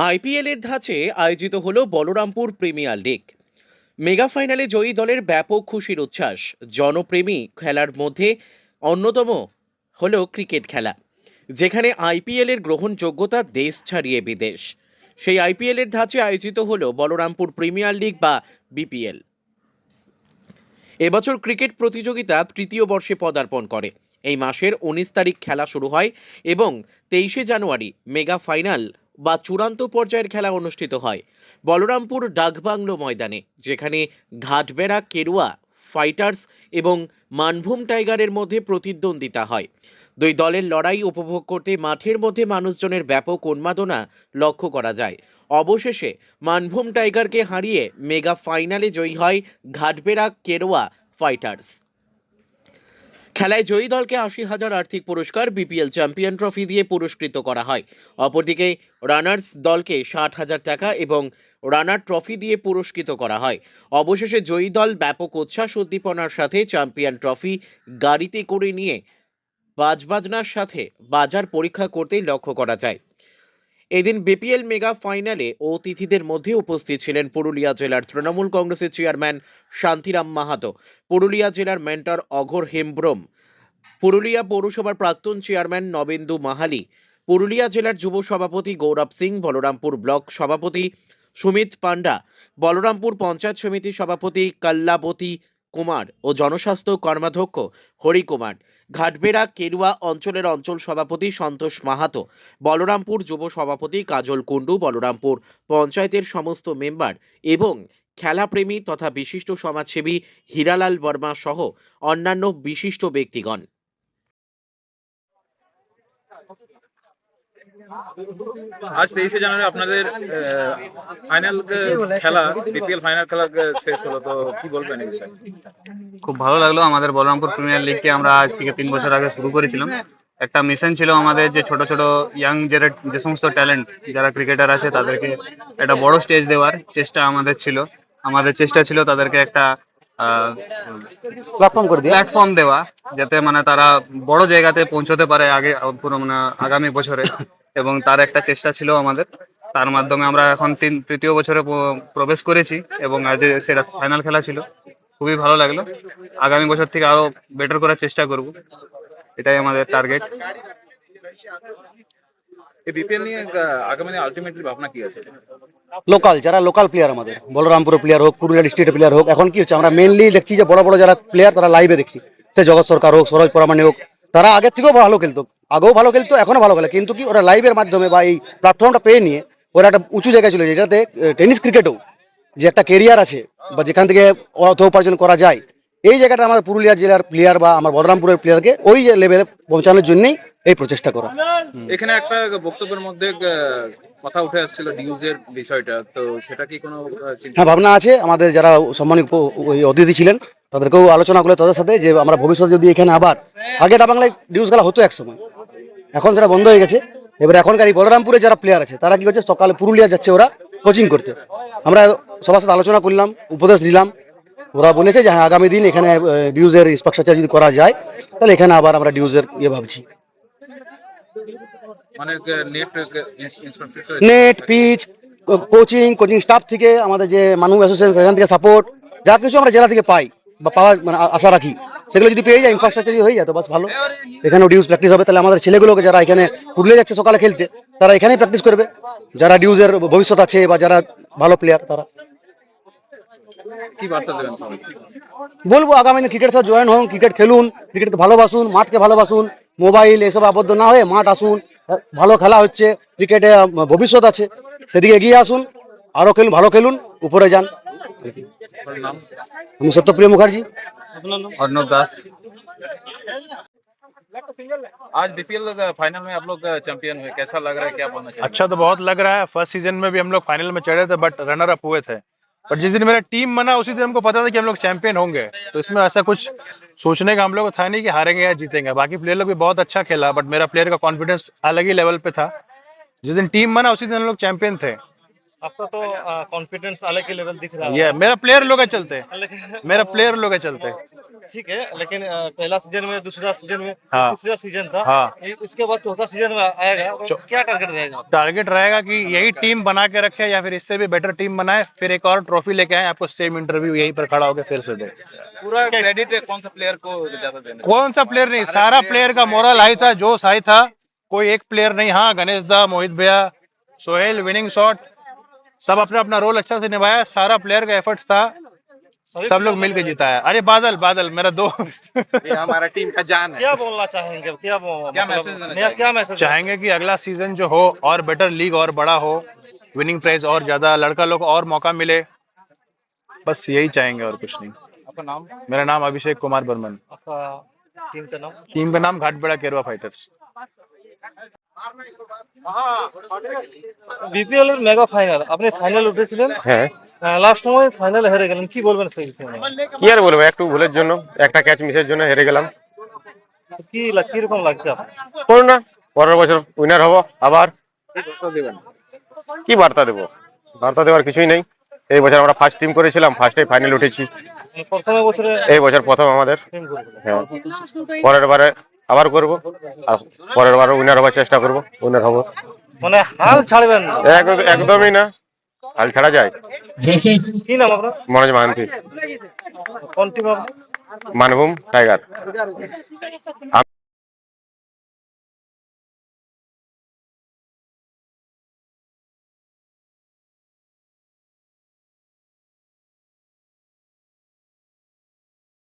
IPL এর ধাঁচে আয়োজিত হলো বলরামপুর প্রিমিয়ার লিগ। মেগা ফাইনালে জয়ী দলের ব্যাপক খুশির উচ্ছ্বাস। জনপ্রেমী খেলার মধ্যে অন্যতম হলো ক্রিকেট খেলা, যেখানে আইপিএল এর গ্রহণযোগ্যতা দেশ ছাড়িয়ে বিদেশ। সেই আইপিএল এর ধাঁচে আয়োজিত হলো বলরামপুর প্রিমিয়ার লিগ বা বিপিএল। এবছর ক্রিকেট প্রতিযোগিতা তৃতীয় বর্ষে পদার্পণ করে। এই মাসের 19 তারিখ খেলা শুরু হয় এবং 23শে জানুয়ারি মেগা ফাইনাল বা চূড়ান্ত পর্যায়ের খেলা অনুষ্ঠিত হয় বলরামপুর ডাকবাংলো ময়দানে, যেখানে ঘাটবেড়া কেরুয়া ফাইটার্স এবং মানভূম টাইগারের মধ্যে প্রতিদ্বন্দ্বিতা হয়। দুই দলের লড়াই উপভোগ করতে মাঠের মধ্যে মানুষজনের ব্যাপক উন্মাদনা লক্ষ্য করা যায়। অবশেষে মানভূম টাইগারকে হারিয়ে মেগা ফাইনালে জয়ী হয় ঘাটবেড়া কেরোয়া ফাইটার্স। খেলায় জয়ী দলকে 80,000 আর্থিক পুরস্কার, বিপিএল চ্যাম্পিয়ন ট্রফি দিয়ে পুরস্কৃত করা হয়। অপরদিকে রানার্স দলকে 60,000 টাকা এবং রানার ট্রফি দিয়ে পুরস্কৃত করা হয়। অবশেষে জয়ী দল ব্যাপক উচ্ছ্বাস উদ্দীপনার সাথে চ্যাম্পিয়ন ট্রফি গাড়িতে করে নিয়ে বাজনার সাথে বাজার পরীক্ষা করতেই লক্ষ্য করা যায়। এদিন বিপিএল মেগা ফাইনালে অতিথিদের মধ্যে উপস্থিত ছিলেন পুরুলিয়া জেলার তৃণমূল কংগ্রেসের চেয়ারম্যান শান্তিরাম মাহাতো, পুরুলিয়া জেলার মেন্টর অঘোর হেমব্রম, পুরুলিয়া পৌরসভার প্রাক্তন চেয়ারম্যান নবেন্দু মাহালি, পুরুলিয়া জেলার যুব সভাপতি গৌরব সিং, বলরামপুর ব্লক সভাপতি সুমিত পান্ডা, বলরামপুর পঞ্চায়েত সমিতির সভাপতি কল্লাবতী কুমার ও জনস্বাস্থ্য কর্মাধ্যক্ষ হরি কুমার, ঘাটবেড়া কেরুয়া অঞ্চলের অঞ্চল সভাপতি সন্তোষ মাহাতো, বলরামপুর যুব সভাপতি কাজল কুণ্ডু, বলরামপুর পঞ্চায়েতের সমস্ত মেম্বার এবং খেলাপ্রেমী তথা বিশিষ্ট সমাজসেবী হীরালাল বর্মা সহ অন্যান্য বিশিষ্ট ব্যক্তিগণ। আজ 23শে জানুয়ারি আপনাদের ফাইনাল খেলা, বিপিএল ফাইনাল খেলা শেষ হলো, তো কি বলবেন এই বিষয়ে? খুব ভালো লাগলো। আমাদের বলরামপুর প্রিমিয়ার লিগকে আমরা আজ থেকে 3 বছর আগে শুরু করেছিলাম। একটা মিশন ছিল আমাদের, যে ছোট ছোট ইয়াং যে সমস্ত ট্যালেন্ট যারা ক্রিকেটার আছে তাদেরকে একটা বড় স্টেজ দেওয়ার চেষ্টা আমাদের ছিল। আমাদের চেষ্টা ছিল তাদেরকে একটা প্ল্যাটফর্ম দেওয়া, যাতে মানে তারা বড় জায়গাতে পৌঁছতে পারে আগে পুরো মানে আগামী বছরে, এবং তার একটা চেষ্টা ছিল আমাদের। তার মাধ্যমে আমরা এখন তৃতীয় বছরে প্রবেশ করেছি এবং আজ সেটা ফাইনাল খেলা ছিল। খুবই ভালো লাগলো। আগামী বছর থেকে আরো বেটার করার চেষ্টা করব, এটাই আমাদের টার্গেট। এই বিপিএল নিয়ে আগামী দিনে আলটিমেটলি ভাবনা কি আছে? যারা লোকাল প্লেয়ার, আমাদের বলরামপুর প্লেয়ার হোক, পুরুলিয়া ডিস্ট্রিক্টের প্লেয়ার হোক, এখন কি হচ্ছে আমরা মেইনলি দেখছি যে বড় বড় যারা প্লেয়ার তারা লাইভে দেখছি, সে জগৎ সরকার হোক, সরোজ পরামানি হোক, তারা আগের থেকেও ভালো খেলতো, আগেও ভালো খেলতো, এখনো ভালো খেলে, কিন্তু কি ওরা লাইভের মাধ্যমে বা এই প্ল্যাটফর্মটা পেয়ে নিয়ে ওরা একটা উঁচু জায়গায় চলে যায়, যেটাতে টেনিস ক্রিকেটেও যে একটা কেরিয়ার আছে বা যেখান থেকে অর্থ উপার্জন করা যায়, এই জায়গাটা আমাদের পুরুলিয়া জেলার প্লেয়ার বা আমার বলরামপুরের প্লেয়ারকে ওই লেভেলে পৌঁছানোর জন্যই এই প্রচেষ্টা করা। এখানে একটা বক্তব্যের মধ্যে কথা উঠে আসছিল ডিউজের বিষয়টা, তো সেটা কি কোনো হ্যাঁ, ভাবনা আছে। আমাদের যারা সম্মানিত ওই অতিথি ছিলেন তাদেরকেও আলোচনা করলে তাদের সাথে, যে আমরা ভবিষ্যতে যদি এখানে আবার আগে এটা বাংলায় ডিউজ খেলা হতো এক সময়, এখন সেটা বন্ধ হয়ে গেছে। এবার এখনকার এই বলরামপুরে যারা প্লেয়ার আছে তারা কি করছে, সকালে পুরুলিয়া যাচ্ছে ওরা কোচিং করতে। আমরা সবার সাথে আলোচনা করলাম, উপদেশ দিলাম, ওরা বলেছে যে হ্যাঁ আগামী দিন এখানে ডিউজের ইনফ্রাস্ট্রাকচার যদি করা যায় তাহলে এখানে আবার আমরা ডিউজের ভাবছি। মানে infrastructure, net, pitch, coaching staff থেকে আমাদের যে মানুষ অ্যাসোসিয়েশন সেখান থেকে সাপোর্ট, যা কিছু আমরা জেলা থেকে পাই বা পাওয়ার মানে আশা রাখি, সেগুলো যদি পেয়ে যায়, ইনফ্রাস্ট্রাকচার হয়ে যায় তো বাস ভালো। এখানে ডিউজ প্র্যাকটিস হবে, তাহলে আমাদের ছেলেগুলোকে যারা এখানে পুরুলিয়া যাচ্ছে সকালে খেলতে, তারা এখানেই প্র্যাকটিস করবে, যারা ডিউজের ভবিষ্যৎ আছে বা যারা ভালো প্লেয়ার তারা। কি বার্তা দেবেন সবাইকে? বলবো আগামী দিনে ক্রিকেট সাথে জয়েন হন, ক্রিকেট খেলুন, ক্রিকেটকে ভালোবাসুন, মাঠকে ভালোবাসুন, মোবাইল এসব আবদ্ধ না হয়ে মাঠ আসুন। ভালো খেলা হচ্ছে, ক্রিকেটে ভবিষ্যৎ আছে, সেদিকে এগিয়ে আসুন, আরো খেলুন, ভালো খেলুন, উপরে যান। আপনার নাম? আমি সত্যপ্রিয় মুখার্জি। अर्णव दास। आज बीपीएल फाइनल में आप लोग चैंपियन हुए, कैसा लग रहा है, क्या बोलना चाहिए? अच्छा तो बहुत लग रहा है। फर्स्ट सीजन में भी हम लोग फाइनल में चढ़े थे बट रनर अप हुए थे, बट जिस दिन मेरा टीम बना उसी दिन हमको पता था कि हम लोग चैंपियन होंगे। तो इसमें ऐसा कुछ सोचने का हम लोग था नहीं कि हारेंगे या जीतेंगे। बाकी प्लेयर लोग भी बहुत अच्छा खेला, बट मेरा प्लेयर का कॉन्फिडेंस अलग ही लेवल पे था। जिस दिन टीम बना उसी दिन हम लोग चैंपियन थे। आपका तो कॉन्फिडेंस अलग ही लेवल दिख रहा है। ये मेरा प्लेयर लोग के चलते, लेकिन मेरा प्लेयर लोग के चलते। ठीक है, लेकिन पहला सीजन में, दूसरा सीजन में, हाँ। तीसरा सीजन था। हाँ। इसके बाद चौथा सीजन में आएगा तो क्या टारगेट रहेगा? टारगेट रहेगा कि यही टीम बना के रखे या फिर इससे भी बेटर टीम बनाए, फिर एक और ट्रॉफी लेके आए, आपको सेम इंटरव्यू यहीं पर खड़ा होकर फिर से दे। पूरा क्रेडिट कौन सा प्लेयर को ज्यादा देना? कौन सा प्लेयर नहीं, सारा प्लेयर का मोरल हाई था, जोश हाई था, कोई एक प्लेयर नहीं। हाँ, गणेश दा, मोहित भैया, सोहेल, विनिंग शॉट, सब अपना अपना रोल अच्छा से निभाया, सारा प्लेयर का एफर्ट्स था, सब लोग मिलके जिताया। अरे बादल, बादल मेरा दोस्त ये हमारा टीम का जान है। क्या बोलना चाहेंगे? क्या मैसेज देना मतलब क्या मैसेज चाहेंगे कि अगला सीजन जो हो और बेटर, लीग और बड़ा हो, विनिंग प्राइस और ज्यादा, लड़का लोग को और मौका मिले, बस यही चाहेंगे और कुछ नहीं। आपका नाम? मेरा नाम अभिषेक कुमार बर्मन। आपका टीम का नाम? टीम का नाम घाटबेड़ा केरवा फाइटर्स। বিপিএল এর মেগা ফাইনাল, আপনি ফাইনাল উঠেছিলেন, হ্যাঁ, লাস্ট সময় ফাইনালে হেরে গেলেন, কি বলবেন সেই বিষয়ে? কি আর বলবো, একটু ভুলের জন্য, একটা ক্যাচ মিসের জন্য হেরে গেলাম। কি রকম লাগছে আপনার? করুন না, পরের বছর উইনার হব আবার। কি বার্তা দেবো? বার্তা দেওয়ার কিছুই নেই। এই বছর আমরা ফার্স্ট টিম করেছিলাম, ফার্স্টে ফাইনাল উঠেছি। প্রথমে বছরে এই বছর প্রথম আমাদের। টিম করেছিলেন। হ্যাঁ, পরের বারে আবার করব, আর পরের বারও উইনার হওয়ার চেষ্টা করব, উইনার হব। মানে হাল ছাড়বেন না? একদমই না, হাল ছাড়া যায়? কি নাম আপনার? মনোজ মাহান্তি, কোন টিম আপনার? মানভূম টাইগার।